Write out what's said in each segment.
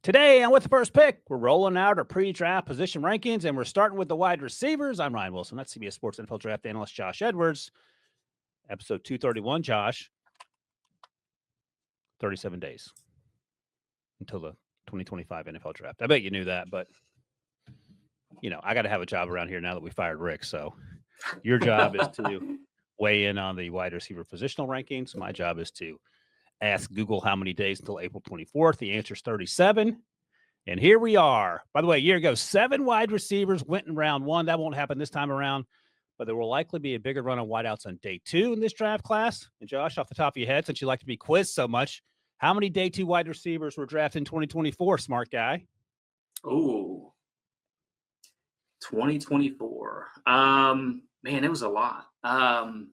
Today on With the First Pick, we're rolling out our pre-draft position rankings, and we're starting with the wide receivers. I'm Ryan Wilson. That's CBS Sports NFL Draft Analyst Josh Edwards. Episode 231, Josh. 37 days until the 2025 NFL Draft. I bet you knew that, but, I got to have a job around here now that we fired Rick. So your job is to weigh in on the wide receiver positional rankings. My job is to ask Google how many days until April 24th. The answer is 37. And here we are. By the way, a year ago, 7 wide receivers went in round 1. That won't happen this time around, but there will likely be a bigger run of wideouts on day 2 in this draft class. And Josh, off the top of your head, since you like to be quizzed so much, how many day 2 wide receivers were drafted in 2024, smart guy? Oh, 2024. Man, it was a lot. I'll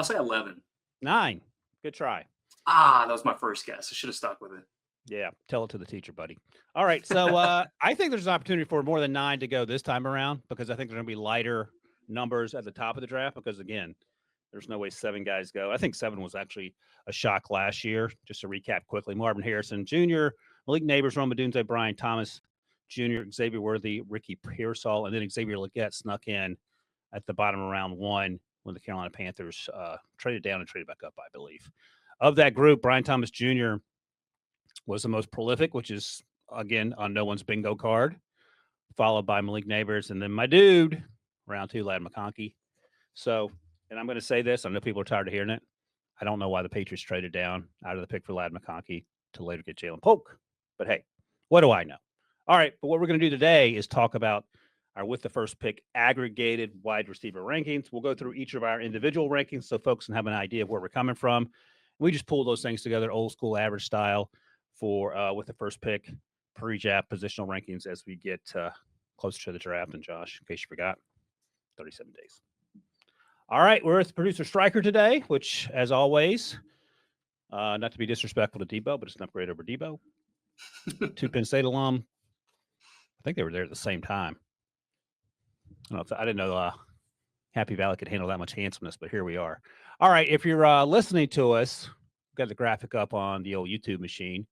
say 11. 9. Good try. That was my first guess. I should have stuck with it. Yeah, tell it to the teacher, buddy. All right, so I think there's an opportunity for more than 9 to go this time around because I think there's going to be lighter numbers at the top of the draft because, again, there's no way 7 guys go. I think 7 was actually a shock last year. Just to recap quickly, Marvin Harrison Jr., Malik Neighbors, Rome Odunze, Brian Thomas Jr., Xavier Worthy, Ricky Pearsall, and then Xavier Legette snuck in at the bottom of round 1 when the Carolina Panthers traded down and traded back up, I believe. Of that group, Brian Thomas Jr. was the most prolific, which is, again, on no one's bingo card, followed by Malik Neighbors, and then my dude, round 2, Ladd McConkey. So, and I'm going to say this, I know people are tired of hearing it. I don't know why the Patriots traded down out of the pick for Ladd McConkey to later get Jalen Polk. But hey, what do I know? All right, but what we're going to do today is talk about our With the First Pick aggregated wide receiver rankings. We'll go through each of our individual rankings so folks can have an idea of where we're coming from. We just pull those things together, old school average style, for With the First Pick pre-draft positional rankings as we get closer to the draft. And Josh, in case you forgot, 37 days. All right, we're with producer Stryker today, which, as always, not to be disrespectful to Debo, but it's an upgrade over Debo. 2 Penn State alum. I think they were there at the same time. I didn't know Happy Valley could handle that much handsomeness, but here we are. All right, if you're listening to us, we've got the graphic up on the old YouTube machine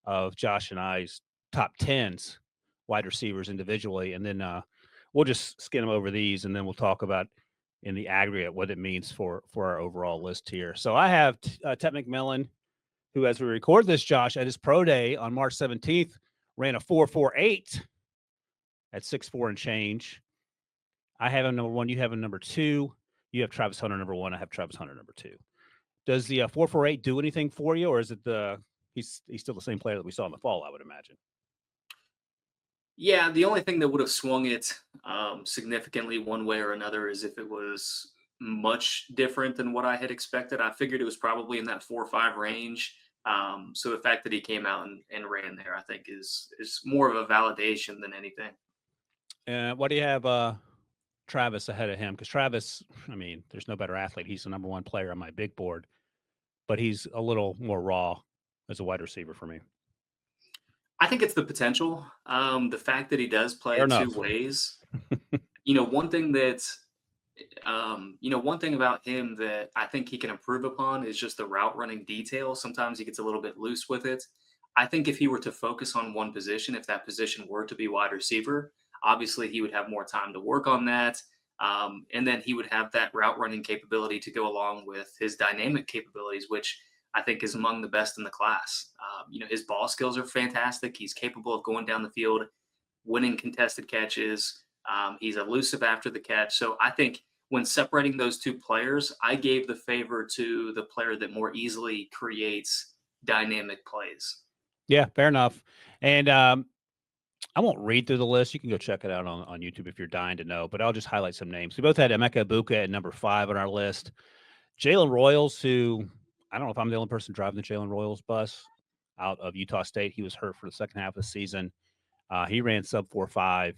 of Josh and I's top 10s wide receivers individually, and then we'll just skim them over these, and then we'll talk about in the aggregate what it means for our overall list here. So I have Tet McMillan, who, as we record this, Josh, at his pro day on March 17th, ran a 4.48 at 6'4" and change. I have him number 1. You have him number 2. You have Travis Hunter number 1. I have Travis Hunter number 2. Does the 4.48 do anything for you, or is it he's still the same player that we saw in the fall, I would imagine? Yeah, the only thing that would have swung it significantly one way or another is if it was much different than what I had expected. I figured it was probably in that 4 or 5 range. So the fact that he came out and ran there, I think, is more of a validation than anything. What do you have Travis ahead of him? Because Travis, I mean, there's no better athlete. He's the number 1 player on my big board, but he's a little more raw as a wide receiver for me. I think it's the potential. The fact that he does play 2 ways. One thing about him that I think he can improve upon is just the route running detail. Sometimes he gets a little bit loose with it. I think if he were to focus on one position, if that position were to be wide receiver, obviously he would have more time to work on that. And then he would have that route running capability to go along with his dynamic capabilities, which I think is among the best in the class. His ball skills are fantastic. He's capable of going down the field, winning contested catches. He's elusive after the catch. So I think when separating those 2 players, I gave the favor to the player that more easily creates dynamic plays. Yeah, fair enough. And I won't read through the list. You can go check it out on YouTube if you're dying to know, but I'll just highlight some names. We both had Emeka Egbuka at number 5 on our list. Jalen Royals, who I don't know if I'm the only person driving the Jalen Royals bus out of Utah State. He was hurt for the second half of the season. He ran sub 4.5,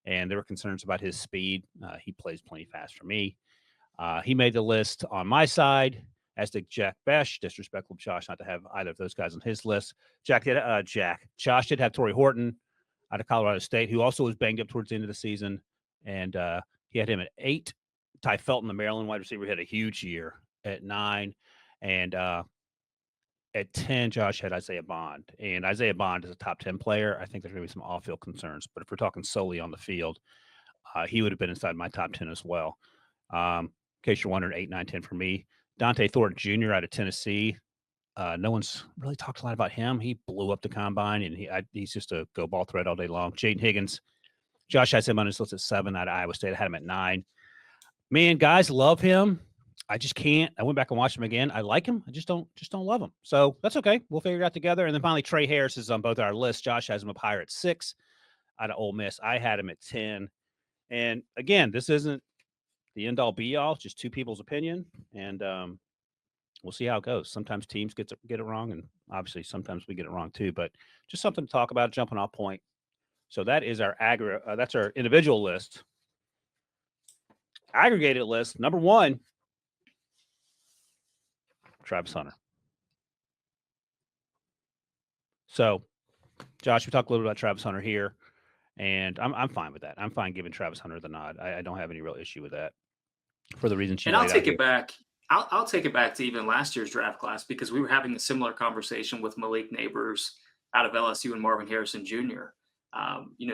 and there were concerns about his speed. He plays plenty fast for me. He made the list on my side, as did Jack Bech. Disrespectful of Josh not to have either of those guys on his list. Josh did have Tory Horton out of Colorado State, who also was banged up towards the end of the season, and he had him at 8. Ty Felton, the Maryland wide receiver, had a huge year at 9, and At 10, Josh had Isaiah Bond, and Isaiah Bond is a top 10 player. I think there's going to be some off-field concerns, but if we're talking solely on the field, he would have been inside my top 10 as well. In case you're wondering, 8, 9, 10 for me. Dante Thornton Jr. out of Tennessee. No one's really talked a lot about him. He blew up the combine, and he's just a go ball threat all day long. Jayden Higgins. Josh has him on his list at 7 out of Iowa State. I had him at 9. Man, guys love him. I just can't. I went back and watched him again. I like him. I just don't love him. So that's okay. We'll figure it out together. And then finally, Tre Harris is on both our lists. Josh has him up higher at 6 out of Ole Miss. I had him at 10. And again, this isn't the end all be all. It's just two people's opinion. And we'll see how it goes. Sometimes teams get it wrong, and obviously sometimes we get it wrong too. But just something to talk about, jumping off point. So that is our that's our individual list. Aggregated list. Number 1, Travis Hunter. So, Josh, we talked a little bit about Travis Hunter here, and I'm fine with that. I'm fine giving Travis Hunter the nod. I don't have any real issue with that for the reasons you And laid I'll out take here. it back. I'll take it back to even last year's draft class, because we were having a similar conversation with Malik Neighbors out of LSU and Marvin Harrison Jr.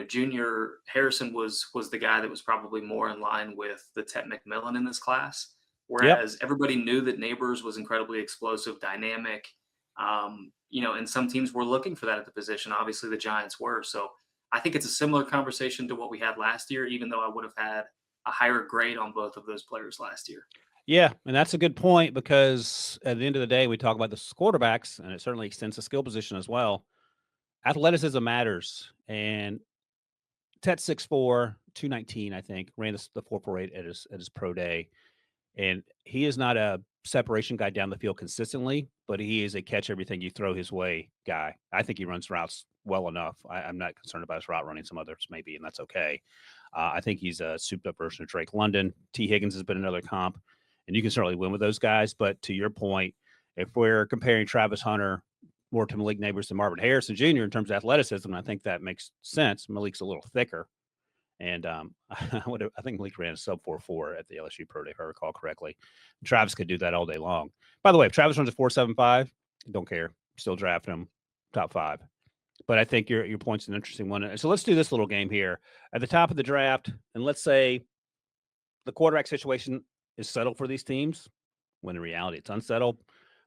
Junior Harrison was the guy that was probably more in line with the Tet McMillan in this class, whereas everybody knew that Neighbors was incredibly explosive, dynamic. And some teams were looking for that at the position. Obviously, the Giants were. So I think it's a similar conversation to what we had last year, even though I would have had a higher grade on both of those players last year. Yeah, and that's a good point, because at the end of the day, we talk about the quarterbacks, and it certainly extends the skill position as well. Athleticism matters, and Tet 6'4", 219, I think, ran the 4.48 at his pro day, and he is not a separation guy down the field consistently, but he is a catch everything you throw his way guy. I think he runs routes well enough. I'm not concerned about his route running. Some others maybe, and that's okay. I think he's a souped-up version of Drake London. T. Higgins has been another comp, and you can certainly win with those guys. But to your point, if we're comparing Travis Hunter more to Malik Neighbors than Marvin Harrison Jr. in terms of athleticism, I think that makes sense. Malik's a little thicker. And I think Malik ran a sub 4.4 at the LSU Pro Day, if I recall correctly. Travis could do that all day long. By the way, if Travis runs a 4.75, don't care. Still draft him top 5. But I think your point's an interesting one. So let's do this little game here. At the top of the draft, and let's say the quarterback situation is settled for these teams, when in reality it's unsettled.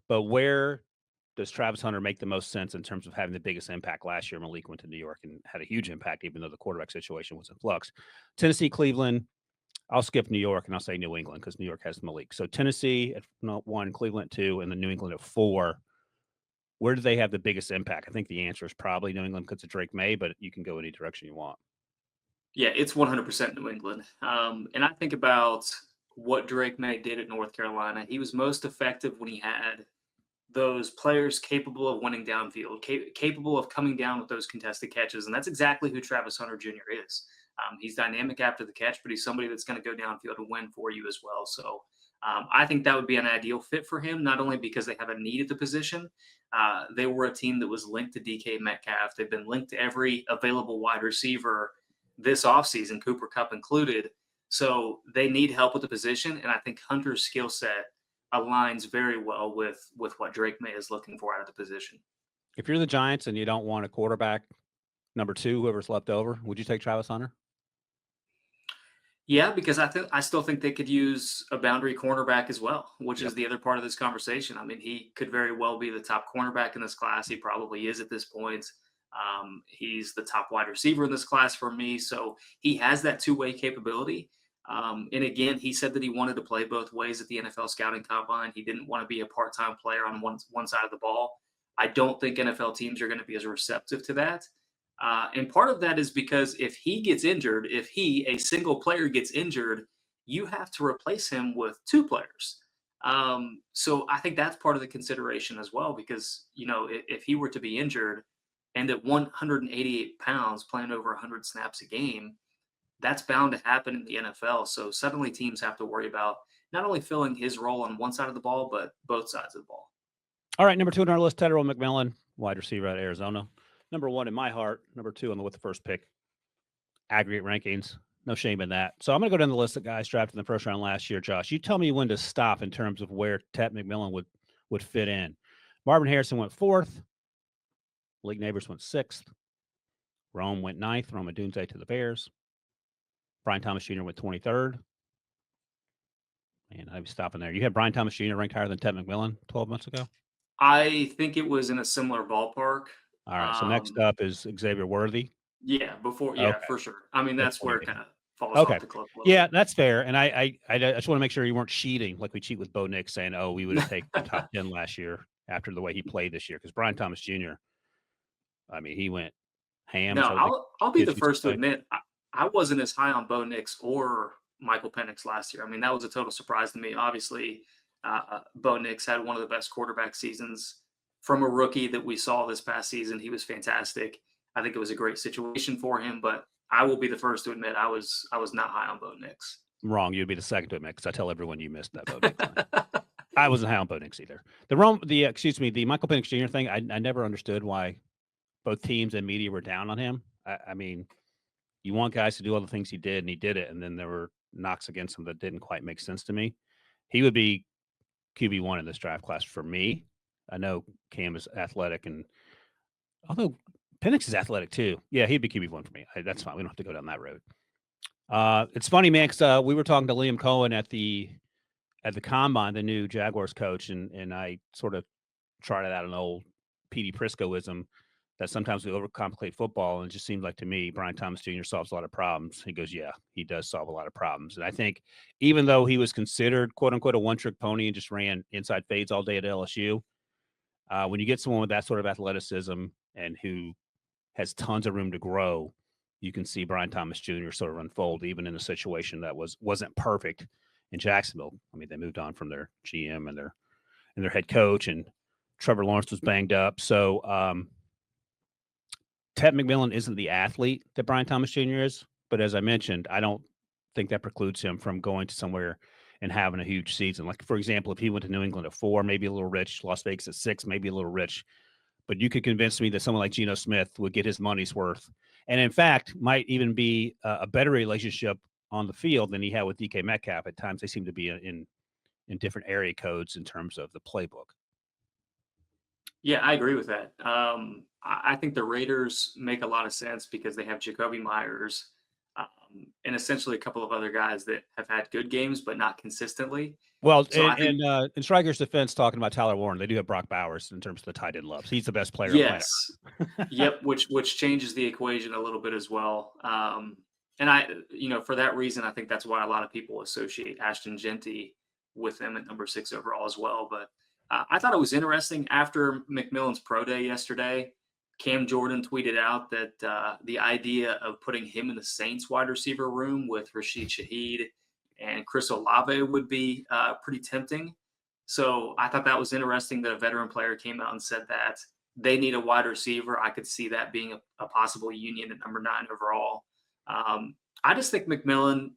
But where does Travis Hunter make the most sense in terms of having the biggest impact? Last year, Malik went to New York and had a huge impact, even though the quarterback situation was in flux. Tennessee, Cleveland. I'll skip New York and I'll say New England, because New York has Malik. So Tennessee at 1, Cleveland at 2, and then New England at 4. Where do they have the biggest impact? I think the answer is probably New England because of Drake May, but you can go any direction you want. Yeah, it's 100% New England. And I think about what Drake May did at North Carolina. He was most effective when he had those players capable of winning downfield, capable of coming down with those contested catches. And that's exactly who Travis Hunter Jr. is. He's dynamic after the catch, but he's somebody that's going to go downfield and win for you as well. So I think that would be an ideal fit for him, not only because they have a need at the position. They were a team that was linked to DK Metcalf. They've been linked to every available wide receiver this offseason, Cooper Kupp included. So they need help with the position. And I think Hunter's skill set aligns very well with what Drake May is looking for out of the position. If you're the Giants and you don't want a quarterback, number 2, whoever's left over, would you take Travis Hunter? Yeah, because I still think they could use a boundary cornerback as well, which is the other part of this conversation. I mean, he could very well be the top cornerback in this class. He probably is at this point. He's the top wide receiver in this class for me. So he has that two-way capability. And again, he said that he wanted to play both ways at the NFL scouting combine. He didn't want to be a part-time player on one side of the ball. I don't think NFL teams are going to be as receptive to that. And part of that is because if he gets injured, a single player gets injured, you have to replace him with 2 players. So I think that's part of the consideration as well, because, if he were to be injured and at 188 pounds playing over 100 snaps a game, that's bound to happen in the NFL. So suddenly teams have to worry about not only filling his role on one side of the ball, but both sides of the ball. All right, number 2 on our list, Tetairoa McMillan, wide receiver out of Arizona. Number 1 in my heart, number 2 with the first pick. Aggregate rankings, no shame in that. So I'm going to go down the list of guys drafted in the first round last year, Josh. You tell me when to stop in terms of where Tet McMillan would fit in. Marvin Harrison went 4th. League Neighbors went 6th. Rome went 9th. Roma Dunze to the Bears. Brian Thomas Jr. went 23rd. And I'd be stopping there. You had Brian Thomas Jr. ranked higher than Ted McMillan 12 months ago? I think it was in a similar ballpark. All right. So next up is Xavier Worthy. Yeah, Okay. for sure. I mean, that's where it kind of falls Okay. off the cliff a little Yeah, bit. that's fair. And I just want to make sure you weren't cheating like we cheat with Bo Nix saying, oh, we would have taken the top 10 last year after the way he played this year. Because Brian Thomas Jr., I mean, he went ham. No, I'll be the first to say. admit I wasn't as high on Bo Nix or Michael Penix last year. I mean, that was a total surprise to me. Obviously, Bo Nix had one of the best quarterback seasons from a rookie that we saw this past season. He was fantastic. I think it was a great situation for him, but I will be the first to admit I was not high on Bo Nix. Wrong. You'd be the second to admit because I tell everyone you missed that Bo Nix line. I wasn't high on Bo Nix either. The Michael Penix Jr. thing, I never understood why both teams and media were down on him. I mean, you want guys to do all the things he did, and he did it, and then there were knocks against him that didn't quite make sense to me. He would be QB1 in this draft class for me. I know Cam is athletic, and although Penix is athletic too, yeah, he'd be QB1 for me. That's fine. We don't have to go down that road. It's funny, man, because we were talking to Liam Cohen at the combine, the new Jaguars coach, and I sort of trotted out an old Petey Priscoism that sometimes we overcomplicate football, and it just seems like to me Brian Thomas Jr. solves a lot of problems. He goes, yeah, he does solve a lot of problems. And I think even though he was considered, quote unquote, a one-trick pony and just ran inside fades all day at LSU, when you get someone with that sort of athleticism and who has tons of room to grow, you can see Brian Thomas Jr. sort of unfold even in a situation that wasn't perfect in Jacksonville. I mean, they moved on from their GM and their head coach, and Trevor Lawrence was banged up. So Ted McMillan isn't the athlete that Brian Thomas Jr. is, but as I mentioned, I don't think that precludes him from going to somewhere and having a huge season. Like, for example, if he went to New England at 4, maybe a little rich, Las Vegas at 6, maybe a little rich, but you could convince me that someone like Geno Smith would get his money's worth. And in fact, might even be a better relationship on the field than he had with DK Metcalf. At times they seem to be in different area codes in terms of the playbook. Yeah, I agree with that. I think the Raiders make a lot of sense because they have Jacoby Myers and essentially a couple of other guys that have had good games, but not consistently. Well, so in Stryker's defense, talking about Tyler Warren, they do have Brock Bowers in terms of the tight end loves. He's the best player. Yes. Yep. Which changes the equation a little bit as well. And for that reason, I think that's why a lot of people associate Ashton Genty with them at number 6 overall as well. But I thought it was interesting after McMillan's pro day yesterday. Cam Jordan tweeted out that the idea of putting him in the Saints wide receiver room with Rashid Shaheed and Chris Olave would be pretty tempting. So I thought that was interesting that a veteran player came out and said that they need a wide receiver. I could see that being a possible union at number 9 overall. I just think McMillan,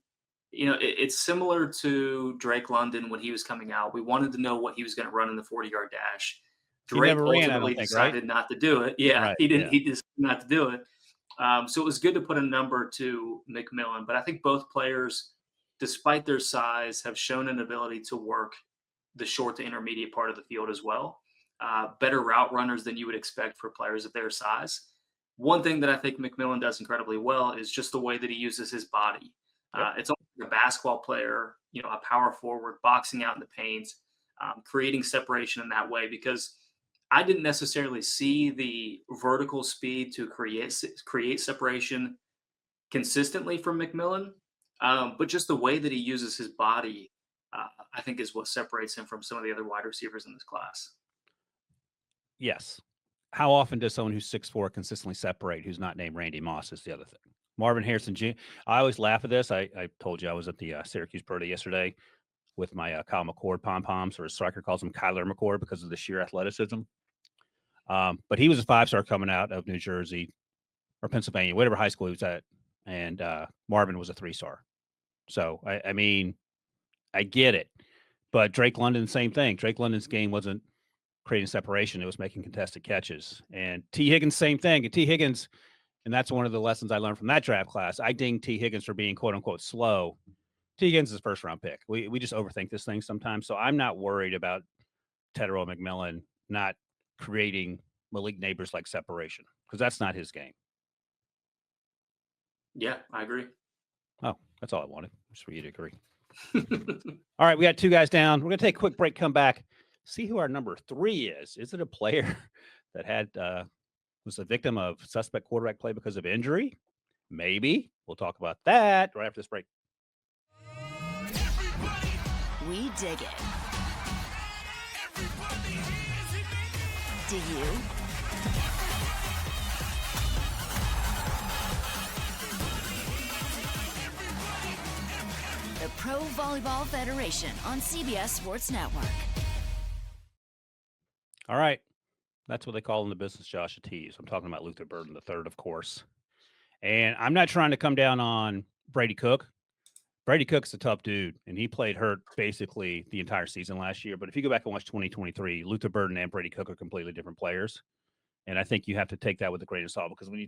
it's similar to Drake London when he was coming out. We wanted to know what he was going to run in the 40-yard dash. Drake ultimately decided not to do it. Yeah, right, he didn't. Yeah. He decided not to do it. So it was good to put a number to McMillan. But I think both players, despite their size, have shown an ability to work the short to intermediate part of the field as well. Better route runners than you would expect for players of their size. One thing that I think McMillan does incredibly well is just the way that he uses his body. Yep. It's almost like a basketball player, a power forward, boxing out in the paint, creating separation in that way, because I didn't necessarily see the vertical speed to create separation consistently from McMillan, but just the way that he uses his body, I think, is what separates him from some of the other wide receivers in this class. Yes. How often does someone who's 6'4" consistently separate who's not named Randy Moss is the other thing. Marvin Harrison Jr. I always laugh at this. I told you I was at the Syracuse Pro Day yesterday with my Kyle McCord pom-poms, or as Stryker calls him, Kyler McCord, because of the sheer athleticism. But he was a 5-star coming out of New Jersey or Pennsylvania, whatever high school he was at, and Marvin was a 3-star. So, I mean, I get it. But Drake London, same thing. Drake London's game wasn't creating separation. It was making contested catches. And T. Higgins, same thing. And T. Higgins, and that's one of the lessons I learned from that draft class. I ding T. Higgins for being, quote unquote, slow. T. Higgins is a first-round pick. We just overthink this thing sometimes. So I'm not worried about Tetairoa McMillan not creating Malik Neighbors like separation, because that's not his game. Yeah, I agree. Oh, that's all I wanted, just for you to agree. All right, we got 2 guys down. We're going to take a quick break, come back, see who our number 3 is. Is it a player that had was a victim of suspect quarterback play because of injury? Maybe. We'll talk about that right after this break. We dig it. Do you? The Pro Volleyball Federation on CBS Sports Network. All right. That's what they call in the business, Josh, a tease. I'm talking about Luther Burden III, of course. And I'm not trying to come down on Brady Cook. Brady Cook's a tough dude, and he played hurt basically the entire season last year. But if you go back and watch 2023, Luther Burden and Brady Cook are completely different players. And I think you have to take that with a grain of salt, because when you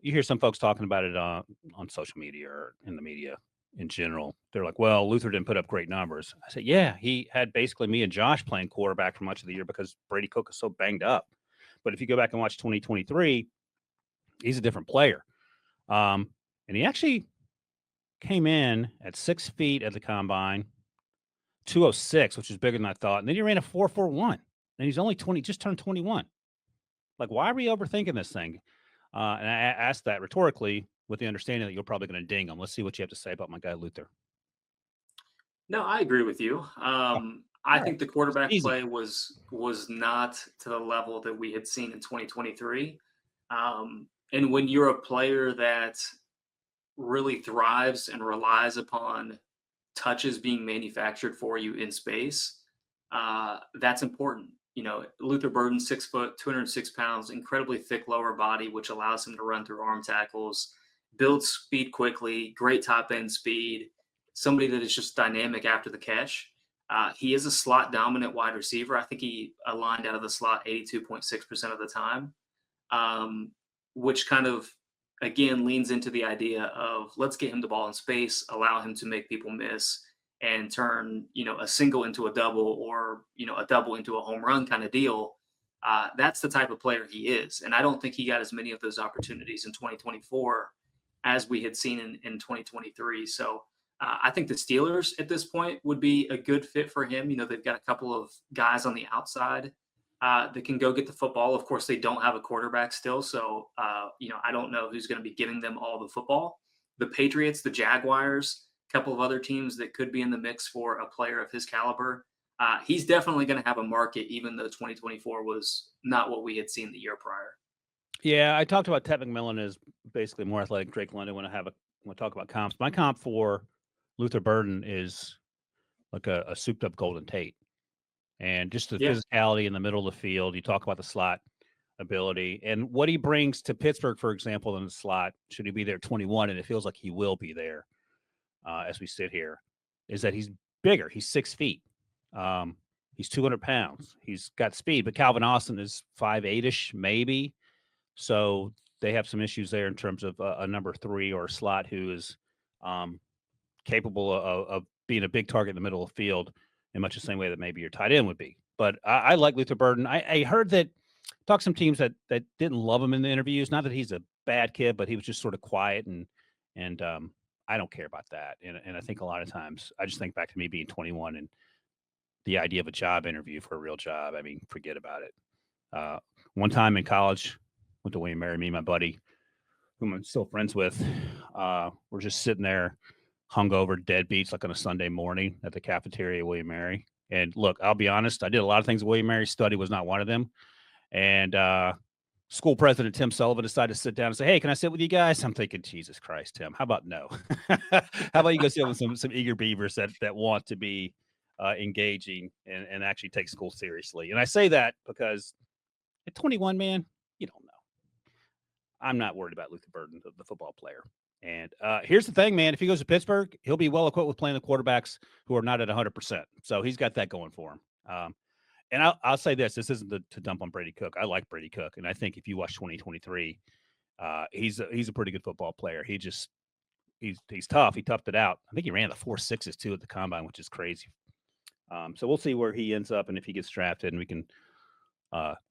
hear some folks talking about it on social media or in the media in general, they're like, well, Luther didn't put up great numbers. I said, yeah, he had basically me and Josh playing quarterback for much of the year because Brady Cook is so banged up. But if you go back and watch 2023, he's a different player. And he actually came in at 6 feet at the combine, 206, which is bigger than I thought. And then he ran a 4.41, and he's only just turned 21. Like, why are we overthinking this thing? And I asked that rhetorically with the understanding that you're probably going to ding him. Let's see what you have to say about my guy, Luther. No, I agree with you. I think the quarterback Easy. play was not to the level that we had seen in 2023. And when you're a player that really thrives and relies upon touches being manufactured for you in space, that's important. You know, Luther Burden, 6 foot, 206 pounds, incredibly thick lower body, which allows him to run through arm tackles, build speed quickly, great top end speed, somebody that is just dynamic after the catch. He is a slot dominant wide receiver. I think he aligned out of the slot 82.6% of the time, which kind of, again, leans into the idea of let's get him the ball in space, allow him to make people miss, and turn, a single into a double, or, a double into a home run kind of deal. That's the type of player he is. And I don't think he got as many of those opportunities in 2024 as we had seen in 2023. So I think the Steelers at this point would be a good fit for him. They've got a couple of guys on the outside that can go get the football. Of course, they don't have a quarterback still. So, I don't know who's going to be giving them all the football. The Patriots, the Jaguars, a couple of other teams that could be in the mix for a player of his caliber. He's definitely going to have a market, even though 2024 was not what we had seen the year prior. Yeah, I talked about Ted McMillan as basically more athletic Drake London when I talk about comps. My comp for Luther Burden is like a souped up Golden Tate. And just the physicality in the middle of the field. You talk about the slot ability and what he brings to Pittsburgh, for example, in the slot, should he be there 21, and it feels like he will be there as we sit here, is that he's bigger. He's 6 feet. He's 200 pounds. He's got speed, but Calvin Austin is 5'8"-ish, maybe. So they have some issues there in terms of a number 3 or a slot who is capable of being a big target in the middle of the field in much the same way that maybe your tight end would be. But I like Luther Burden. I heard that, talked to some teams that didn't love him in the interviews. Not that he's a bad kid, but he was just sort of quiet, and I don't care about that. And I think a lot of times I just think back to me being 21 and the idea of a job interview for a real job. I mean, forget about it. One time in college, went to William Mary, me and my buddy, whom I'm still friends with, we're just sitting there hungover deadbeats like on a Sunday morning at the cafeteria at William Mary. And look, I'll be honest, I did a lot of things at William Mary. Study was not one of them. And school president Tim Sullivan decided to sit down and say, hey, can I sit with you guys? I'm thinking, Jesus Christ, Tim, how about no? How about you go sit with some eager beavers that want to be engaging and actually take school seriously? And I say that because at 21, man, you don't know. I'm not worried about Luther Burden, the football player. And here's the thing, man. If he goes to Pittsburgh, he'll be well equipped with playing the quarterbacks who are not at 100%. So he's got that going for him. And I'll say this isn't to dump on Brady Cook. I like Brady Cook. And I think if you watch 2023, he's a pretty good football player. He's tough. He toughed it out. I think he ran the 4.6s too at the combine, which is crazy. So we'll see where he ends up and if he gets drafted, and we can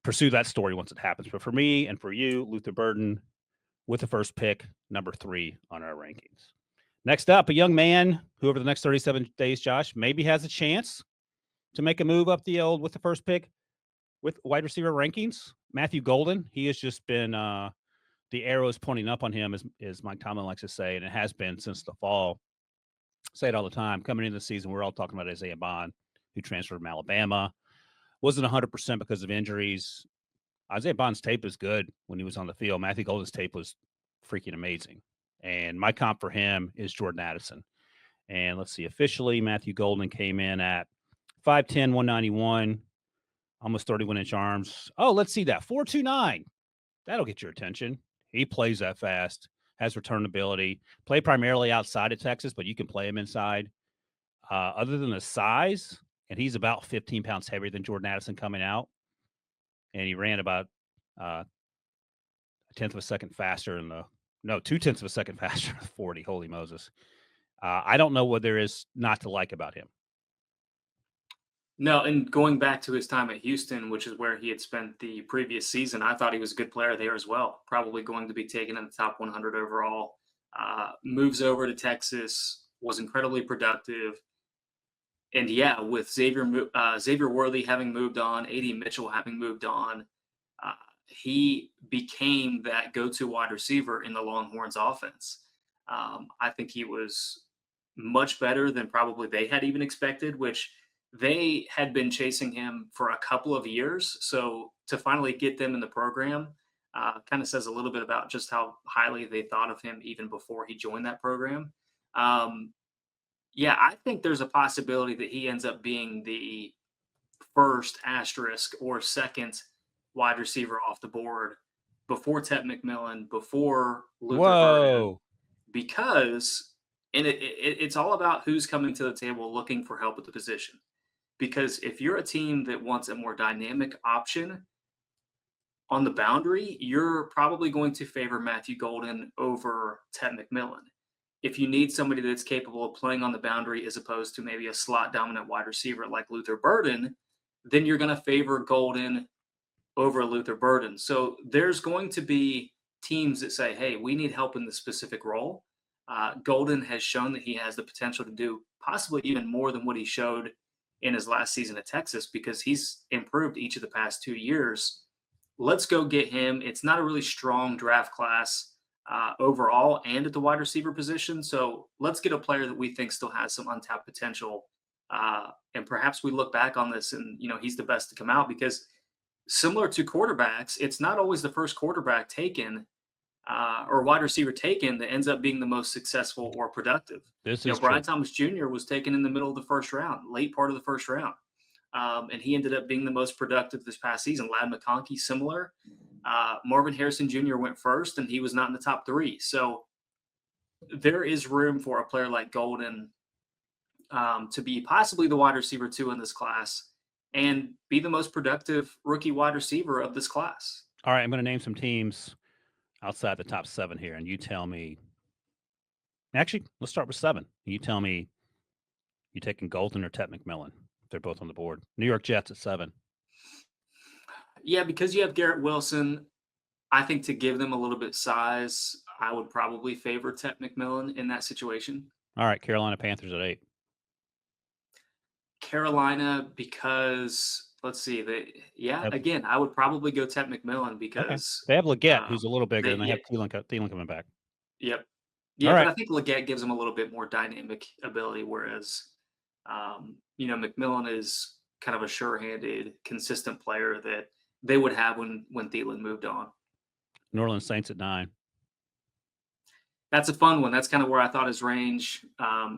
pursue that story once it happens. But for me and for you, Luther Burden with the first pick, number 3 on our rankings. Next up, a young man who over the next 37 days, Josh, maybe has a chance to make a move up the old with the first pick with wide receiver rankings. Matthew Golden, he has just been the arrow is pointing up on him, as Mike Tomlin likes to say, and it has been since the fall. I say it all the time. Coming into the season, we're all talking about Isaiah Bond, who transferred from Alabama. Wasn't 100% because of injuries. Isaiah Bond's tape is good when he was on the field. Matthew Golden's tape was freaking amazing. And my comp for him is Jordan Addison. And let's see, officially, Matthew Golden came in at 5'10", 191, almost 31-inch arms. Oh, let's see that. 4.29. That'll get your attention. He plays that fast, has return ability, play primarily outside of Texas, but you can play him inside. Other than the size, and he's about 15 pounds heavier than Jordan Addison coming out, and he ran about a tenth of a second faster in the – no, 0.2 of a second faster in the 40. Holy Moses. I don't know what there is not to like about him. No, and going back to his time at Houston, which is where he had spent the previous season, I thought he was a good player there as well. Probably going to be taken in the top 100 overall. Moves over to Texas, was incredibly productive. And yeah, with Xavier Worthy having moved on, A.D. Mitchell having moved on, he became that go-to wide receiver in the Longhorns offense. I think he was much better than probably they had even expected, which they had been chasing him for a couple of years. So to finally get them in the program kind of says a little bit about just how highly they thought of him even before he joined that program. Yeah, I think there's a possibility that he ends up being the first asterisk or second wide receiver off the board before Tet McMillan, before Luther Burden, because it's all about who's coming to the table looking for help at the position. Because if you're a team that wants a more dynamic option on the boundary, you're probably going to favor Matthew Golden over Tet McMillan. If you need somebody that's capable of playing on the boundary as opposed to maybe a slot dominant wide receiver like Luther Burden, then you're going to favor Golden over Luther Burden. So there's going to be teams that say, hey, we need help in this specific role. Golden has shown that he has the potential to do possibly even more than what he showed in his last season at Texas, because he's improved each of the past 2 years. Let's go get him. It's not a really strong draft class overall and at the wide receiver position. So let's get a player that we think still has some untapped potential. And perhaps we look back on this and, he's the best to come out, because similar to quarterbacks, it's not always the first quarterback taken or wide receiver taken that ends up being the most successful or productive. Brian Thomas Jr. was taken in the middle of the first round, late part of the first round. And he ended up being the most productive this past season. Ladd McConkey, similar. Marvin Harrison Jr. went first, and he was not in the top 3. So there is room for a player like Golden to be possibly the wide receiver 2 in this class and be the most productive rookie wide receiver of this class. All right, I'm going to name some teams outside the top 7 here, and you tell me. Actually, let's start with 7. You tell me you taking Golden or Tet McMillan. They're both on the board. New York Jets at 7. Yeah, because you have Garrett Wilson, I think to give them a little bit size, I would probably favor Tet McMillan in that situation. All right, Carolina Panthers at 8. Carolina, because let's see, again, I would probably go Tet McMillan because they have Leggett, who's a little bigger, and they have Thielen coming back. Yep. Yeah, but I think Leggett gives them a little bit more dynamic ability, whereas McMillan is kind of a sure-handed, consistent player that they would have when Thielen moved on. New Orleans Saints at 9. That's a fun one. That's kind of where I thought his range,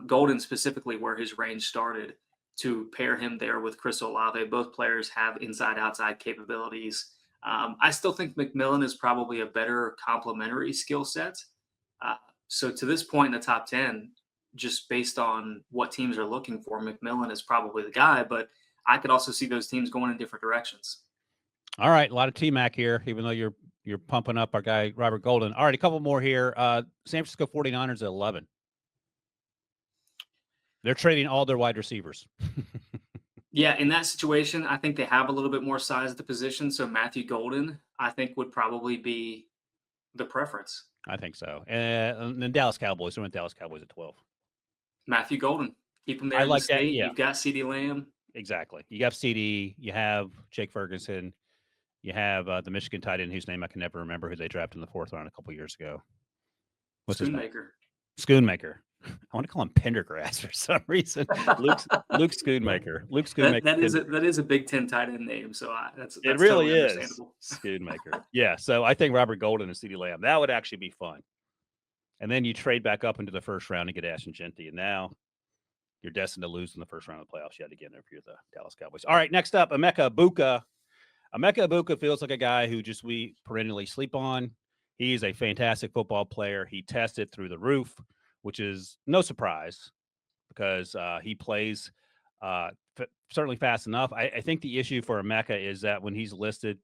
Golden specifically, where his range started, to pair him there with Chris Olave. Both players have inside-outside capabilities. I still think McMillan is probably a better complementary skill set. So to this point in the top 10, just based on what teams are looking for, McMillan is probably the guy, but I could also see those teams going in different directions. All right, a lot of T-Mac here, even though you're pumping up our guy, Robert Golden. All right, a couple more here. San Francisco 49ers at 11. They're trading all their wide receivers. Yeah, in that situation, I think they have a little bit more size at the position. So Matthew Golden, I think, would probably be the preference. I think so. And the Dallas Cowboys. I went Dallas Cowboys at 12. Matthew Golden, keep him there I in the like that. state. Yeah, You've got CeeDee Lamb. exactly. You have CD. You have Jake Ferguson. You have the Michigan tight end whose name I can never remember, who they drafted in the 4th round a couple years ago. What's his name? Schoonmaker. Schoonmaker. I want to call him Pendergrass for some reason. Luke Schoonmaker. Luke Schoonmaker. That is a Big Ten tight end name, so that's It really totally is understandable. Schoonmaker. Yeah, so I think Robert Golden and CeeDee Lamb, that would actually be fun. And then you trade back up into the first round and get Ashton Genty, and now you're destined to lose in the first round of the playoffs yet again if you're the Dallas Cowboys. All right, next up, Emeka Egbuka. Emeka Egbuka feels like a guy who just we perennially sleep on. He's a fantastic football player. He tested through the roof, which is no surprise because he plays certainly fast enough. I think the issue for Emeka is that when he's listed,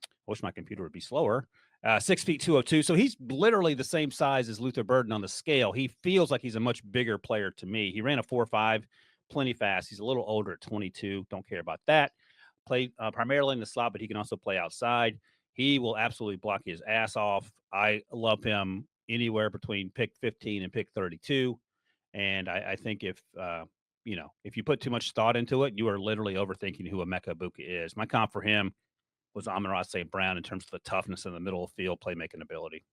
I wish my computer would be slower, 6 feet 202. So he's literally the same size as Luther Burden on the scale. He feels like he's a much bigger player to me. He ran a 4.5, plenty fast. He's a little older at 22. Don't care about that. Play primarily in the slot, but he can also play outside. He will absolutely block his ass off. I love him anywhere between pick 15 and pick 32. And I think if you put too much thought into it, you are literally overthinking who Emeka Egbuka is. My comp for him was Amon-Ra St. Brown in terms of the toughness in the middle of the field, playmaking ability.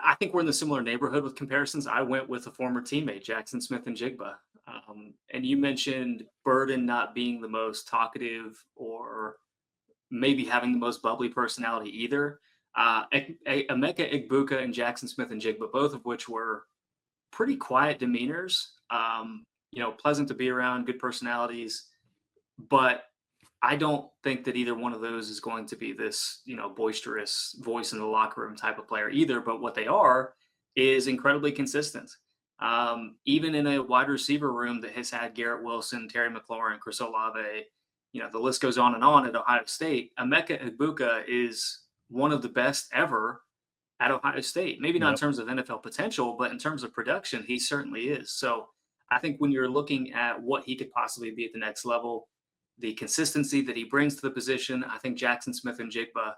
I think we're in the similar neighborhood with comparisons. I went with a former teammate, Jackson Smith-Njigba. And you mentioned Burden not being the most talkative or maybe having the most bubbly personality either. Emeka Egbuka and Jackson Smith-Njigba, both of which were pretty quiet demeanors, pleasant to be around, good personalities. But I don't think that either one of those is going to be this, boisterous voice in the locker room type of player either. But what they are is incredibly consistent. Even in a wide receiver room that has had Garrett Wilson, Terry McLaurin, Chris Olave, the list goes on at Ohio State. Emeka Egbuka is one of the best ever at Ohio State. Maybe not in terms of NFL potential, but in terms of production, he certainly is. So I think when you're looking at what he could possibly be at the next level, the consistency that he brings to the position, I think Jackson Smith-Njigba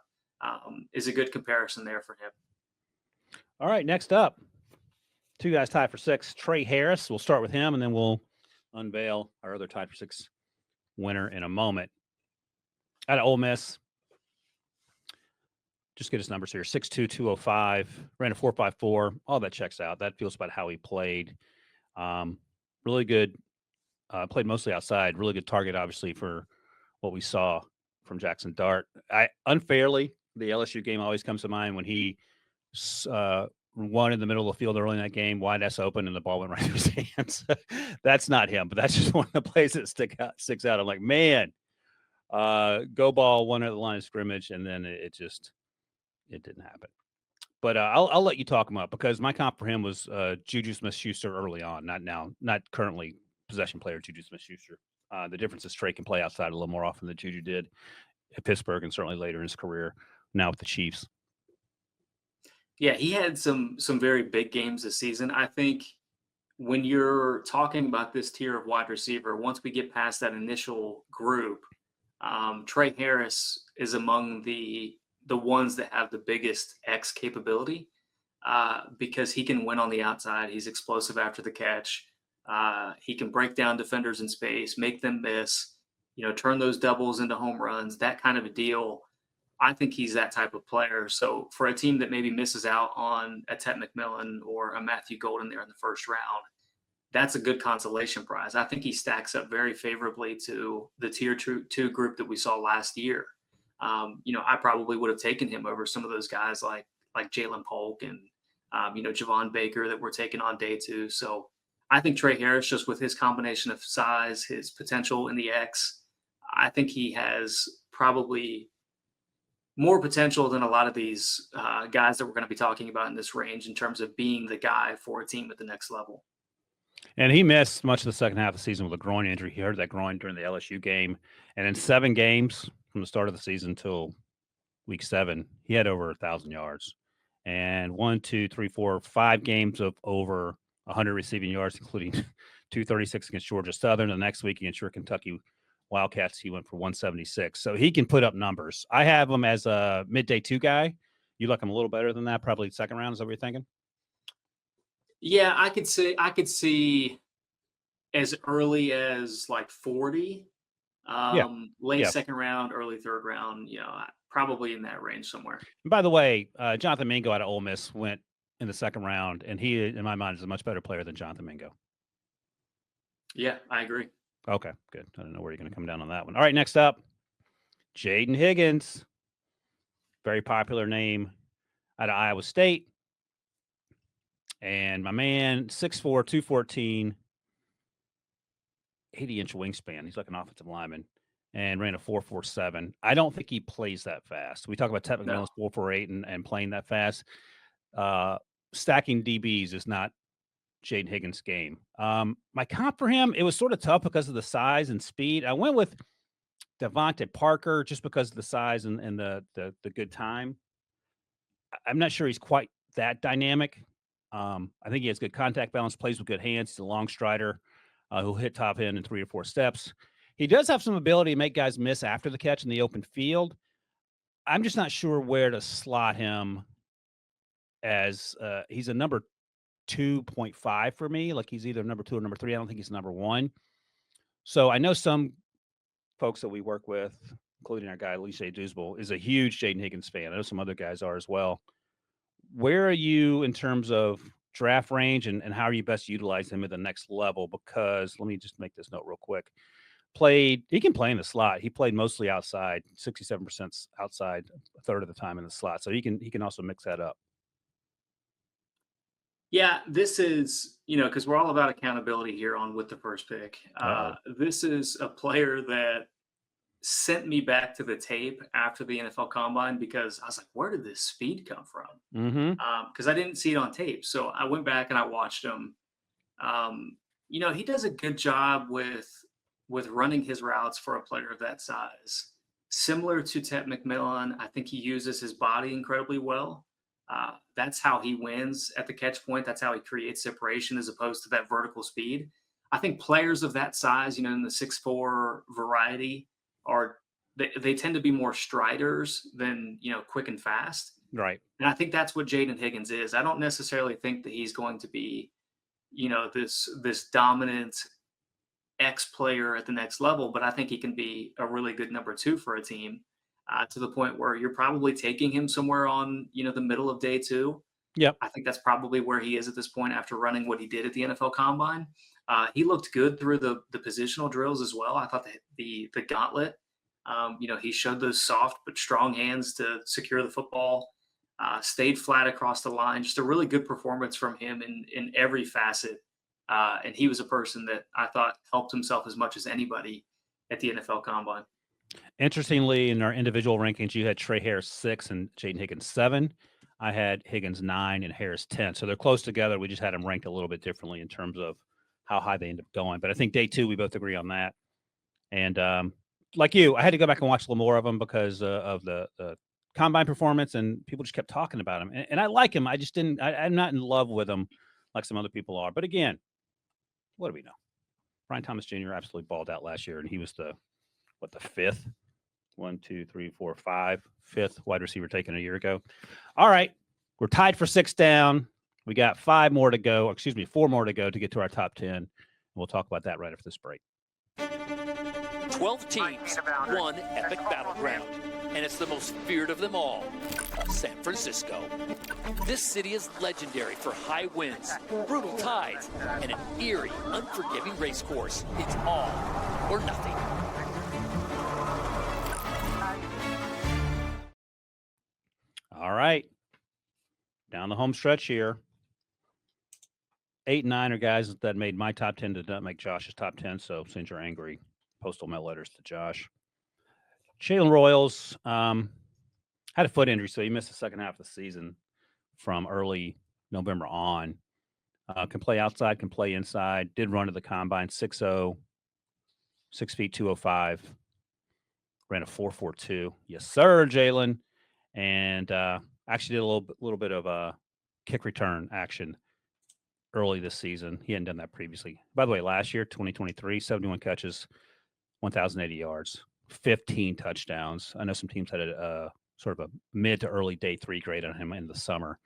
is a good comparison there for him. All right, next up, two guys tied for 6. Tre Harris. We'll start with him, and then we'll unveil our other tied for 6 winner in a moment. Out of Ole Miss, just get his numbers here: 6'2", 205, ran a 4.54. All that checks out. That feels about how he played. Really good. Played mostly outside. Really good target, obviously, for what we saw from Jackson Dart. Unfairly, the LSU game always comes to mind when he won in the middle of the field early in that game, wide ass open, and the ball went right through his hands. That's not him, but that's just one of the plays that sticks out. I'm like, man, go ball, one at the line of scrimmage, and then it didn't happen. But I'll let you talk him up because my comp for him was Juju Smith-Schuster early on, not currently possession player Juju Smith-Schuster. The difference is Tre can play outside a little more often than Juju did at Pittsburgh and certainly later in his career now with the Chiefs. Yeah, he had some very big games this season. I think when you're talking about this tier of wide receiver, once we get past that initial group, Tre Harris is among the ones that have the biggest X capability because he can win on the outside. He's explosive after the catch. He can break down defenders in space, make them miss, turn those doubles into home runs, that kind of a deal. I think he's that type of player. So for a team that maybe misses out on a Tet McMillan or a Matthew Golden there in the first round, that's a good consolation prize. I think he stacks up very favorably to the tier 2 group that we saw last year. I probably would have taken him over some of those guys like Jalen Polk and, Javon Baker that were taken on day 2. So I think Tre Harris, just with his combination of size, his potential in the X, I think he has probably more potential than a lot of these guys that we're going to be talking about in this range in terms of being the guy for a team at the next level. And he missed much of the second half of the season with a groin injury. He hurt that groin during the LSU game. And in 7 games from the start of the season till week 7, he had over 1,000 yards. And 5 games of over 100 receiving yards, including 236 against Georgia Southern. The next week against your Kentucky Wildcats, he went for 176. So he can put up numbers. I have him as a midday 2 guy. You like him a little better than that, probably second round. Is that what you're thinking? Yeah, I could see as early as like 40, late Yeah. second round, early third round, probably in that range somewhere. And by the way, Jonathan Mingo out of Ole Miss went in the second round, and he, in my mind, is a much better player than Jonathan Mingo. Yeah, I agree. Okay, good. I don't know where you're going to come down on that one. All right, next up, Jayden Higgins. Very popular name out of Iowa State. And my man, 6'4", 214, 80-inch wingspan. He's like an offensive lineman and ran a 4.47. I don't think he plays that fast. We talk about McMillan's 4.48 and playing that fast. Stacking DBs is not Jayden Higgins' game. My comp for him, it was sort of tough because of the size and speed. I went with Devontae Parker just because of the size and the good time. I'm not sure he's quite that dynamic. I think he has good contact balance, plays with good hands. He's a long strider who'll hit top end in 3 or 4 steps. He does have some ability to make guys miss after the catch in the open field. I'm just not sure where to slot him as he's a number 2.5 for me. Like he's either number 2 or number 3. I don't think he's number 1. So I know some folks that we work with, including our guy, Alicia Duzbel, is a huge Jayden Higgins fan. I know some other guys are as well. Where are you in terms of draft range and how are you best utilizing him at the next level? Because let me just make this note real quick. He can play in the slot. He played mostly outside, 67% outside, a third of the time in the slot. So he can also mix that up. Yeah, this is, because we're all about accountability here on With the First Pick. This is a player that sent me back to the tape after the NFL Combine because I was like, where did this speed come from? Because I didn't see it on tape. So I went back and I watched him. He does a good job with running his routes for a player of that size. Similar to Tet McMillan, I think he uses his body incredibly well. That's how he wins at the catch point. That's how he creates separation as opposed to that vertical speed. I think players of that size, in the 6'4" variety, they tend to be more striders than quick and fast. Right. And I think that's what Jayden Higgins is. I don't necessarily think that he's going to be, this dominant X player at the next level, but I think he can be a really good number 2 for a team, to the point where you're probably taking him somewhere on, the middle of day 2. Yep. I think that's probably where he is at this point after running what he did at the NFL Combine. He looked good through the positional drills as well. I thought that the gauntlet, he showed those soft but strong hands to secure the football, stayed flat across the line. Just a really good performance from him in every facet. And he was a person that I thought helped himself as much as anybody at the NFL Combine. Interestingly, in our individual rankings, you had Tre Harris 6 and Jayden Higgins 7. I had Higgins 9 and Harris 10. So they're close together. We just had them ranked a little bit differently in terms of how high they end up going. But I think day 2, we both agree on that. And like you, I had to go back and watch a little more of them because of the combine performance, and people just kept talking about him. And I like him. I just didn't. I'm not in love with him like some other people are. But again, what do we know? Brian Thomas Jr. absolutely balled out last year, and he was the 5th? 5th wide receiver taken a year ago. All right, we're tied for 6 down. We got 4 more to go to get to our top 10. And we'll talk about that right after this break. 12 teams, one epic battleground, and it's the most feared of them all, San Francisco. This city is legendary for high winds, brutal tides, and an eerie, unforgiving race course. It's all or nothing. All right, down the home stretch here. 8 and 9 are guys that made my top 10, did not make Josh's top 10. So since you're angry, postal mail letters to Josh. Jalen Royals had a foot injury, so he missed the second half of the season from early November on. Can play outside, can play inside. Did run to the combine, 6'0", 6 feet, 205. Ran a 4.42. Yes, sir, Jalen. And actually did a little bit of kick return action early this season. He hadn't done that previously. By the way, last year, 2023, 71 catches, 1,080 yards, 15 touchdowns. I know some teams had a sort of a mid to early day 3 grade on him in the summer.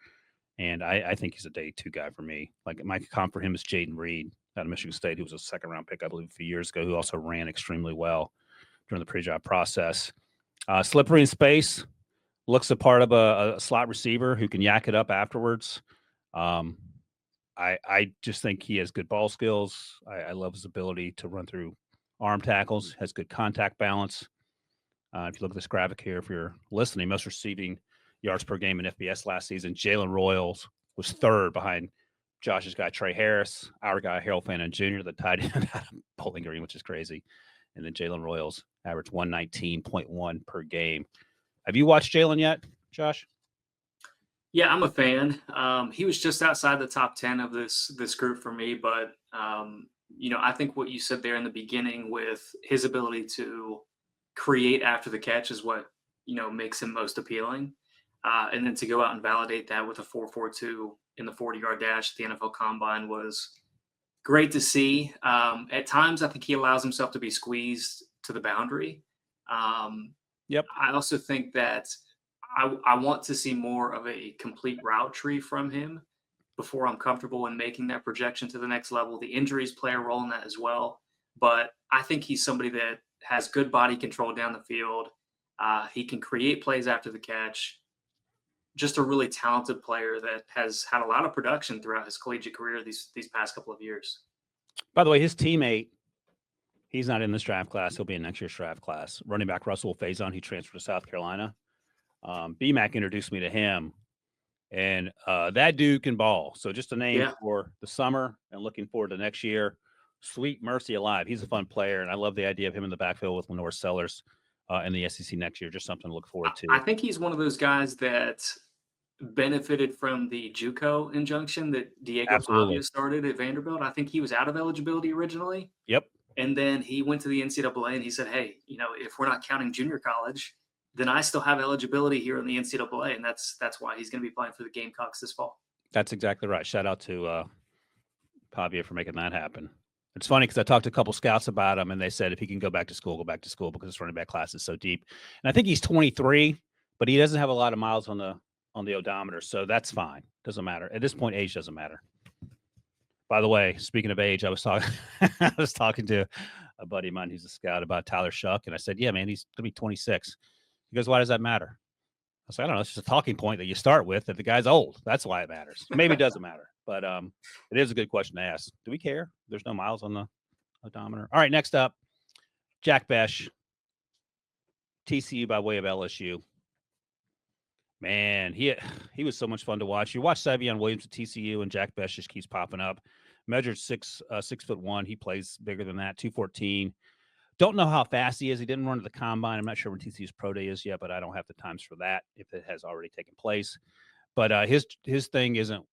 And I think he's a day 2 guy for me. Like my comp for him is Jayden Reed out of Michigan State, who was a second-round pick, I believe, a few years ago, who also ran extremely well during the pre-draft process. Slippery in space, looks a part of a slot receiver who can yak it up afterwards. I just think he has good ball skills. I love his ability to run through arm tackles, has good contact balance. If you look at this graphic here, if you're listening, most receiving yards per game in FBS last season, Jalen Royals was third behind Josh's guy, Tre Harris, our guy, Harold Fannin Jr., the tight end out of Bowling Green, which is crazy. And then Jalen Royals averaged 119.1 per game. Have you watched Jalen yet, Josh? Yeah, I'm a fan. He was just outside the top 10 of this group for me, but I think what you said there in the beginning with his ability to create after the catch is what makes him most appealing. And then to go out and validate that with a 4.42 in the 40-yard dash at the NFL Combine was great to see. At times, I think he allows himself to be squeezed to the boundary. Yep. I also think that I want to see more of a complete route tree from him before I'm comfortable in making that projection to the next level. The injuries play a role in that as well. But I think he's somebody that has good body control down the field. He can create plays after the catch. Just a really talented player that has had a lot of production throughout his collegiate career these past couple of years. By the way, his teammate, he's not in this draft class. He'll be in next year's draft class. Running back Russell Faison, he transferred to South Carolina. BMAC introduced me to him, and that dude can ball. So just a name for the summer and looking forward to next year. Sweet mercy alive. He's a fun player, and I love the idea of him in the backfield with Lenore Sellers in the SEC next year. Just something to look forward to. I think he's one of those guys that benefited from the JUCO injunction that Diego Pavia started at Vanderbilt. I think he was out of eligibility originally. Yep. And then he went to the NCAA and he said, hey, if we're not counting junior college, then I still have eligibility here in the NCAA. And that's why he's going to be playing for the Gamecocks this fall. That's exactly right. Shout out to Pavia for making that happen. It's funny because I talked to a couple scouts about him, and they said if he can go back to school because his running back class is so deep. And I think he's 23, but he doesn't have a lot of miles on the odometer, so that's fine. Doesn't matter. At this point, age doesn't matter. By the way, speaking of age, I was talking to a buddy of mine who's a scout about Tyler Shuck, and I said, yeah, man, he's going to be 26. He goes, why does that matter? I was like, I don't know. It's just a talking point that you start with that the guy's old. That's why it matters. Maybe it doesn't matter, but it is a good question to ask. Do we care? There's no miles on the odometer. All right, next up, Jack Bech, TCU by way of LSU. Man, he was so much fun to watch. You watch Savion Williams at TCU, and Jack Bech just keeps popping up. Measured 6'1". He plays bigger than that, 214. Don't know how fast he is. He didn't run to the combine. I'm not sure when TCU's pro day is yet, but I don't have the times for that if it has already taken place. But his thing isn't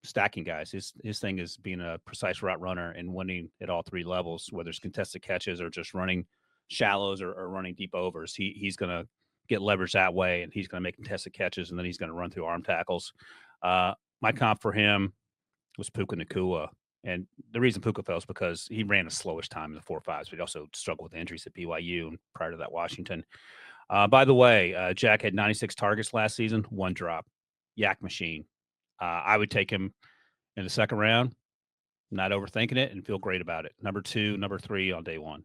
stacking guys. His thing is being a precise route runner and winning at all 3 levels, whether it's contested catches or just running shallows or running deep overs. He's going to get leverage that way, and he's going to make contested catches, and then he's going to run through arm tackles. My comp for him was Puka Nacua. And the reason Puka fell is because he ran a slowish time in the 4.5s, but he also struggled with injuries at BYU and prior to that Washington. By the way, Jack had 96 targets last season, 1 drop. Yak machine. I would take him in the second round, not overthinking it, and feel great about it. Number 2, number 3 on day 1.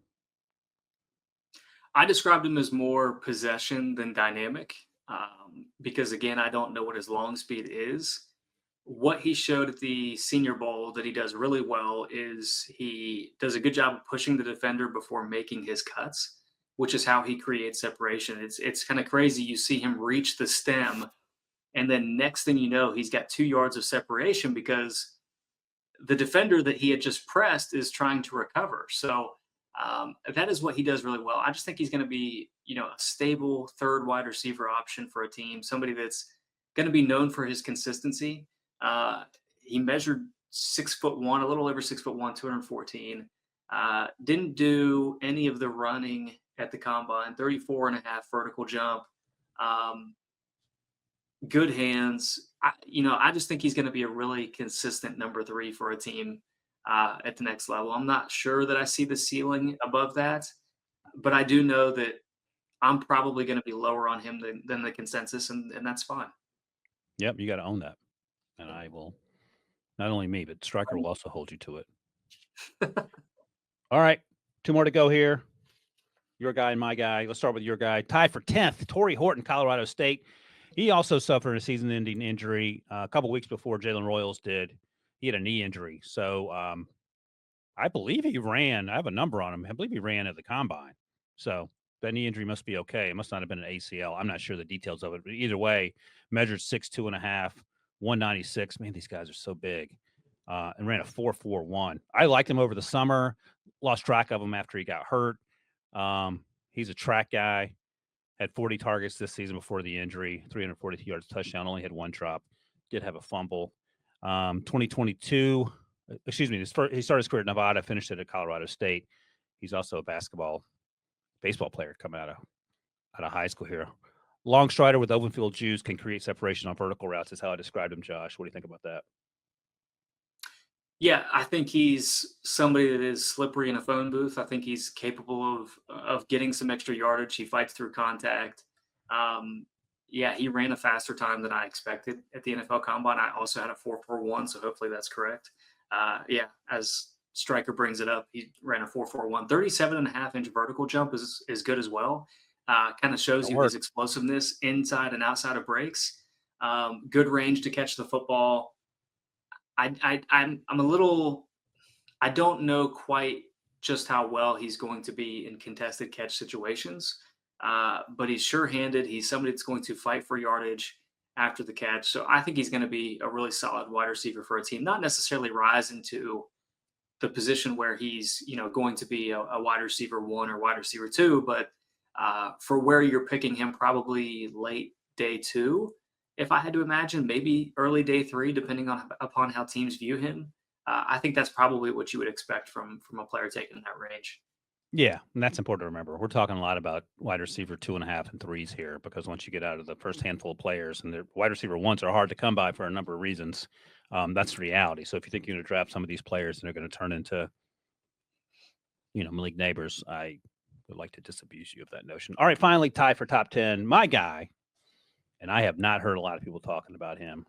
I described him as more possession than dynamic because, again, I don't know what his long speed is. What he showed at the Senior Bowl that he does really well is he does a good job of pushing the defender before making his cuts, which is how he creates separation. It's kind of crazy. You see him reach the stem, and then next thing you know, he's got 2 yards of separation because the defender that he had just pressed is trying to recover. So that is what he does really well. I just think he's going to be, a stable third wide receiver option for a team, somebody that's going to be known for his consistency. He measured 6'1", a little over 6'1", 214. Didn't do any of the running at the combine, 34.5 vertical jump. Good hands. I just think he's going to be a really consistent number 3 for a team at the next level. I'm not sure that I see the ceiling above that, but I do know that I'm probably going to be lower on him than the consensus, and that's fine. Yep, you got to own that. And I will, not only me, but Stryker will also hold you to it. All right, 2 more to go here. Your guy and my guy. Let's start with your guy. Tied for 10th, Tory Horton, Colorado State. He also suffered a season-ending injury a couple weeks before Jalen Royals did. He had a knee injury. So I believe he ran. I have a number on him. I believe he ran at the combine. So that knee injury must be okay. It must not have been an ACL. I'm not sure the details of it. But either way, measured 6'2 and a half, 196. Man, these guys are so big. And ran a 4.41. I liked him over the summer. Lost track of him after he got hurt. He's a track guy. Had 40 targets this season before the injury, 342 yards touchdown, only had 1 drop, did have a fumble. 2022, he started his career at Nevada, finished it at Colorado State. He's also a baseball player coming out of high school here. Long strider with open field juice, can create separation on vertical routes is how I described him, Josh. What do you think about that? Yeah, I think he's somebody that is slippery in a phone booth. I think he's capable of getting some extra yardage. He fights through contact. He ran a faster time than I expected at the NFL Combine. I also had a 4.41, so hopefully that's correct. As Stryker brings it up, he ran a 4.41. 37.5-inch vertical jump is good as well. Kind of shows you his explosiveness inside and outside of breaks. Good range to catch the football. I'm a little. I don't know quite just how well he's going to be in contested catch situations, but he's sure-handed. He's somebody that's going to fight for yardage after the catch. So I think he's going to be a really solid wide receiver for a team. Not necessarily rise into the position where he's going to be a wide receiver 1 or wide receiver 2, but for where you're picking him, probably late day 2. If I had to imagine, maybe early day 3, depending upon how teams view him. I think that's probably what you would expect from a player taken in that range. Yeah, and that's important to remember. We're talking a lot about wide receiver 2.5 and 3s here, because once you get out of the first handful of players, and the wide receiver 1s are hard to come by for a number of reasons, that's the reality. So if you think you're going to draft some of these players and they're going to turn into, Malik neighbors, I would like to disabuse you of that notion. All right, finally, tie for top 10. My guy. And I have not heard a lot of people talking about him.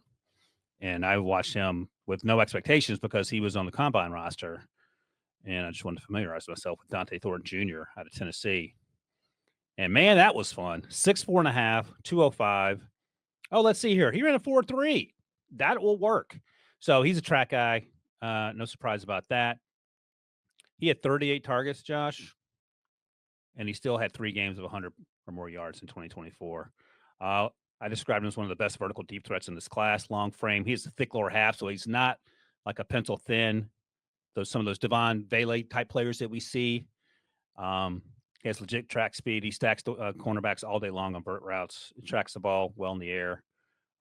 And I watched him with no expectations because he was on the combine roster. And I just wanted to familiarize myself with Dante Thornton Jr. out of Tennessee. And, man, that was fun. 6'4.5", 205. Oh, let's see here. He ran a 4.3. That will work. So he's a track guy. No surprise about that. He had 38 targets, Josh. And he still had 3 games of 100 or more yards in 2024. I described him as one of the best vertical deep threats in this class. Long frame. He has a thick lower half, so he's not like a pencil thin. Some of those Devon Vele type players that we see. He has legit track speed. He stacks the cornerbacks all day long on vert routes. He tracks the ball well in the air,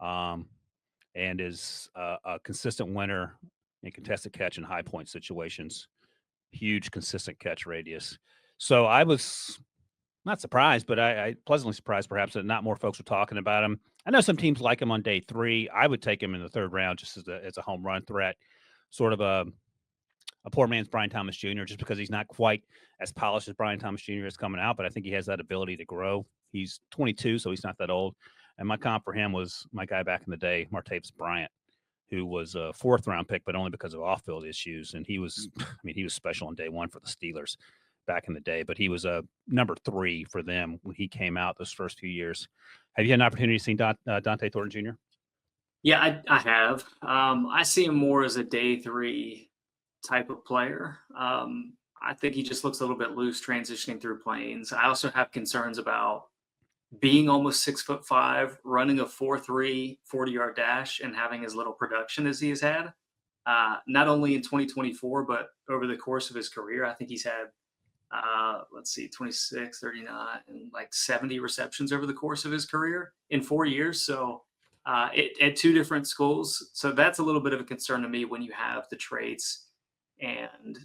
and is a consistent winner in contested catch and high point situations. Huge consistent catch radius. So I was not surprised, but I pleasantly surprised perhaps that not more folks were talking about him. I know some teams like him on day 3. I would take him in the 3rd round just as a home run threat, sort of a poor man's Brian Thomas Jr., just because he's not quite as polished as Brian Thomas Jr. is coming out, but I think he has that ability to grow. He's 22, so he's not that old. And my comp for him was my guy back in the day, Martavis Bryant, who was a 4th round pick, but only because of off-field issues. And he was special on day 1 for the Steelers back in the day, but he was a number 3 for them when he came out those first few years. Have you had an opportunity to see Dante Thornton Jr.? Yeah, I have. I see him more as a day 3 type of player. I think he just looks a little bit loose transitioning through planes. I also have concerns about being almost 6'5", running a 4.3 40-yard dash and having as little production as he has had. Not only in 2024, but over the course of his career. I think he's had 26, 39, and like 70 receptions over the course of his career in 4 years. So at 2 different schools. So that's a little bit of a concern to me when you have the traits and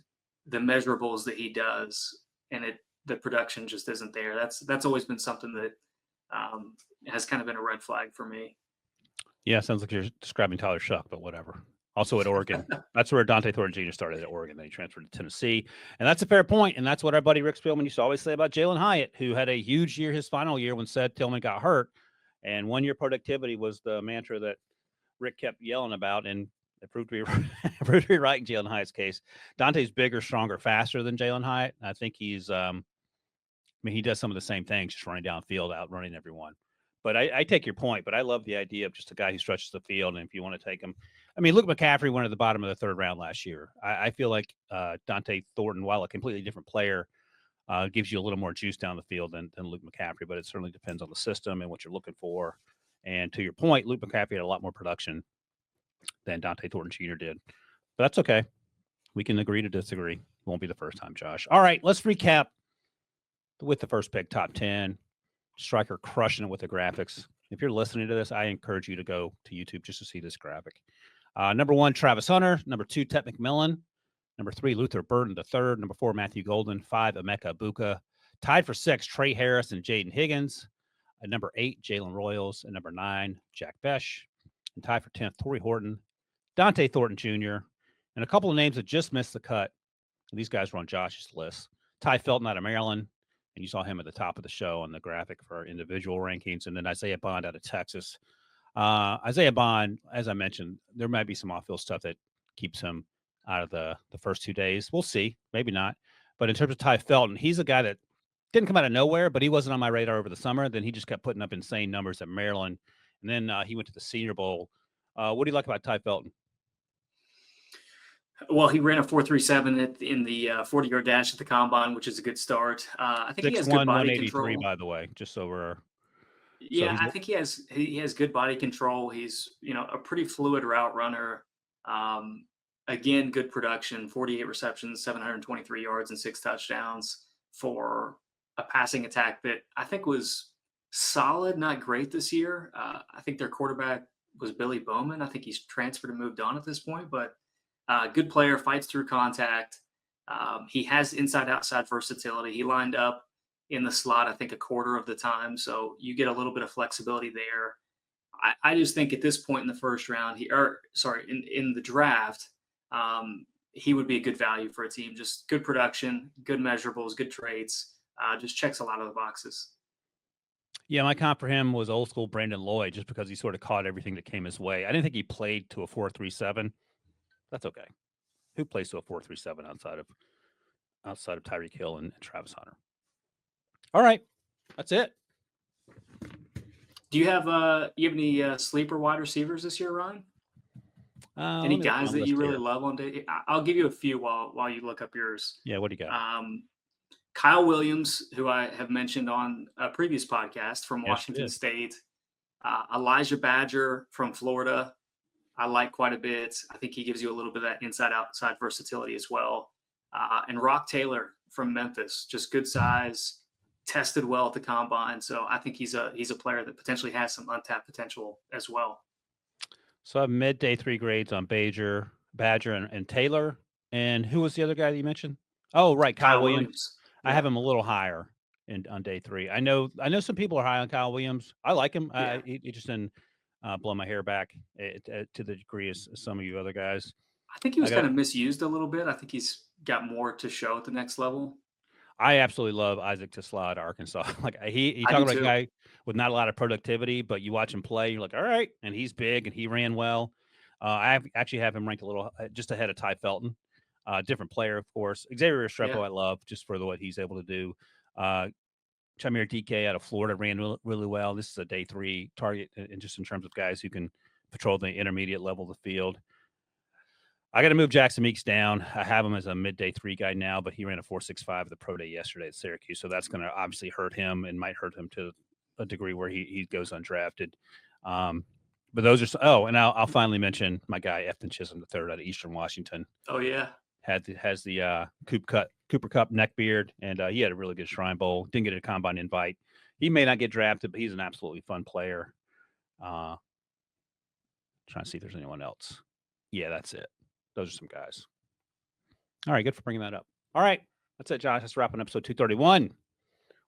the measurables that he does, and the production just isn't there. That's always been something that has kind of been a red flag for me. Yeah, sounds like you're describing Tyler Shuck, but whatever. Also at Oregon. That's where Dante Thornton Jr. started at Oregon. Then he transferred to Tennessee. And that's a fair point. And that's what our buddy Rick Spielman used to always say about Jalen Hyatt, who had a huge year his final year when Seth Tillman got hurt. And 1 year productivity was the mantra that Rick kept yelling about. And it proved to be right in Jalen Hyatt's case. Dante's bigger, stronger, faster than Jalen Hyatt. I think he's he does some of the same things, just running downfield, outrunning everyone. But I take your point, but I love the idea of just a guy who stretches the field. And if you want to take him, Luke McCaffrey went at the bottom of the third round last year. I feel like Dante Thornton, while a completely different player, gives you a little more juice down the field than Luke McCaffrey, but it certainly depends on the system and what you're looking for. And to your point, Luke McCaffrey had a lot more production than Dante Thornton Jr. did. But that's okay. We can agree to disagree. It won't be the first time, Josh. All right, let's recap with the first pick, top 10. Striker crushing it with the graphics. If you're listening to this, I encourage you to go to YouTube just to see this graphic. Number 1, Travis Hunter. Number 2, Tet McMillan. Number 3, Luther Burden III. Number 4, Matthew Golden. 5, Emeka Egbuka. Tied for 6, Tre Harris and Jayden Higgins. At number 8, Jalen Royals. And number 9, Jack Bech. And tied for 10th, Tory Horton, Dante Thornton Jr., and a couple of names that just missed the cut. These guys were on Josh's list. Ty Felton out of Maryland. And you saw him at the top of the show on the graphic for our individual rankings. And then Isaiah Bond out of Texas. Isaiah Bond, as I mentioned, there might be some off-field stuff that keeps him out of the first 2 days. We'll see. Maybe not. But in terms of Ty Felton, he's a guy that didn't come out of nowhere, but he wasn't on my radar over the summer. Then he just kept putting up insane numbers at Maryland. And then he went to the Senior Bowl. What do you like about Ty Felton? Well, he ran a 4.37 in the 40-yard dash at the combine, which is a good start. I think he has good body control. By the way, just so we're. Yeah, I think he has good body control. He's a pretty fluid route runner. Again, good production. 48 receptions, 723 yards, and 6 touchdowns for a passing attack that I think was solid, not great this year. I think their quarterback was Billy Bowman. I think he's transferred and moved on at this point, but. Good player, fights through contact. He has inside-outside versatility. He lined up in the slot, I think, a quarter of the time, so you get a little bit of flexibility there. I just think at this point in the first round, in the draft, he would be a good value for a team. Just good production, good measurables, good traits. Just checks a lot of the boxes. Yeah, my comp for him was old school Brandon Lloyd, just because he sort of caught everything that came his way. I didn't think he played to a 4.37. That's okay. Who plays to a 4.37 outside of Tyreek Hill and Travis Hunter? All right, that's it. Do you have any sleeper wide receivers this year, Ryan? Any guys that you really love on day? I'll give you a few while you look up yours. Yeah, what do you got? Kyle Williams, who I have mentioned on a previous podcast from Washington State. Elijah Badger from Florida. I like quite a bit. I think he gives you a little bit of that inside-outside versatility as well. And Rock Taylor from Memphis, just good size, tested well at the combine. So I think he's a player that potentially has some untapped potential as well. So I have mid-day 3 grades on Badger, and Taylor. And who was the other guy that you mentioned? Oh, right, Kyle Williams. Yeah. I have him a little higher on day 3. I know some people are high on Kyle Williams. I like him. Yeah. He just didn't blow my hair back to the degree as some of you other guys. I think he was kind of misused a little bit. I think he's got more to show at the next level. I absolutely love Isaac TeSlaa at Arkansas. Like he talking about a guy with not a lot of productivity, but you watch him play, you're like, all right, and he's big and he ran well. I actually have him ranked a little just ahead of Ty Felton. Different player, of course. Xavier Restrepo, I love just for what he's able to do. Chamir DK out of Florida ran really well. This is a day 3 target, and just in terms of guys who can patrol the intermediate level of the field. I got to move Jackson Meeks down. I have him as a midday 3 guy now, but he ran a 4.65 at the pro day yesterday at Syracuse, so that's going to obviously hurt him and might hurt him to a degree where he goes undrafted. But those are and I'll finally mention my guy Efton Chisholm III out of Eastern Washington. Oh yeah, has the Cooper Cup neck beard, and he had a really good Shrine Bowl. Didn't get a combine invite. He may not get drafted, but he's an absolutely fun player. Trying to see if there's anyone else. Yeah, that's it. Those are some guys. All right, good for bringing that up. All right, that's it, Josh. That's wrapping episode 231.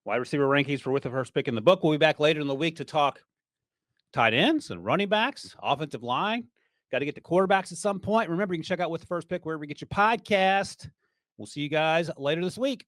Wide receiver rankings for with the first pick in the book. We'll be back later in the week to talk tight ends and running backs, offensive line. Got to get to quarterbacks at some point. Remember, you can check out With the First Pick wherever you get your podcast. We'll see you guys later this week.